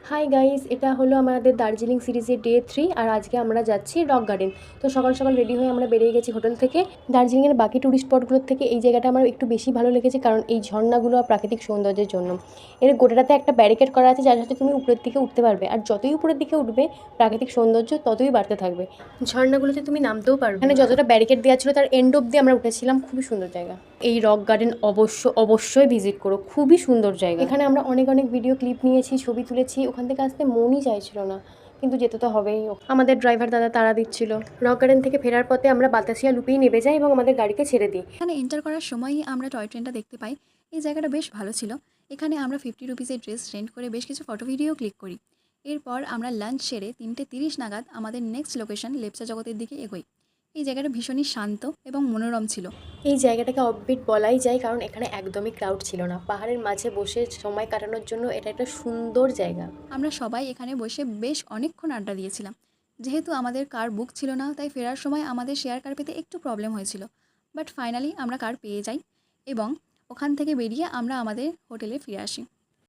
Hi guys, এটা হলো আমাদের দার্জিলিং সিরিজের ডে 3 আর আজকে আমরা যাচ্ছি রক গার্ডেন। তো সকাল সকাল রেডি হয়ে আমরা বেরিয়ে গেছি হোটেল থেকে। দার্জিলিংয়ের বাকি টুরিস্ট স্পটগুলোর থেকে এই জায়গাটা আমার একটু বেশি ভালো লেগেছে, কারণ এই ঝর্ণাগুলো আর প্রাকৃতিক সৌন্দর্যের জন্য। এর গোটাটাতে একটা ব্যারিকেড করা আছে, যার সাথে তুমি উপরের দিকে উঠতে পারবে, আর যতই উপরের দিকে উঠবে প্রাকৃতিক সৌন্দর্য ততই বাড়তে থাকবে। ঝর্ণাগুলোতে তুমি নামতেও পারবে। এখানে যতটা ব্যারিকেড দেওয়া ছিল তার এন্ড অব্দি আমরা উঠেছিলাম। খুবই সুন্দর জায়গা। এই রক গার্ডেন অবশ্যই ভিজিট করো, খুবই সুন্দর জায়গা। এখানে আমরা অনেক অনেক ভিডিও ক্লিপ নিয়েছি, ছবি তুলেছি। ওখান থেকে আসতে মনই চাইছিল না, কিন্তু যেতে তো হবেই। আমাদের ড্রাইভার দাদা তাড়া দিচ্ছিল। রক গার্ডেন থেকে ফেরার পথে আমরা বাতাসিয়া লুপেই নেমে যাই এবং আমাদের গাড়িকে ছেড়ে দিই। এখানে এন্টার করার সময়ই আমরা টয় ট্রেনটা দেখতে পাই। এই জায়গাটা বেশ ভালো ছিল। এখানে আমরা 50 রুপিসের ড্রেস রেন্ট করে বেশ কিছু ফটো ভিডিও ক্লিক করি। এরপর আমরা লাঞ্চ সেরে 3:30 নাগাদ আমাদের নেক্সট লোকেশন লেপচা জগতের দিকে এগোই। এই জায়গাটা ভীষণই শান্ত এবং মনোরম ছিল। এই জায়গাটাকে অফবিট বলাই যায়, কারণ এখানে একদমই ক্রাউড ছিল না। পাহাড়ের মাঝে বসে সময় কাটানোর জন্য এটা একটা সুন্দর জায়গা। আমরা সবাই এখানে বসে বেশ অনেকক্ষণ আড্ডা দিয়েছিলাম। যেহেতু আমাদের কার বুক ছিল না, তাই ফেরার সময় আমাদের শেয়ার কার পেতে একটু প্রবলেম হয়েছিল। বাট ফাইনালি আমরা কার পেয়ে যাই এবং ওখান থেকে বেরিয়ে আমরা আমাদের হোটেলে ফিরে আসি।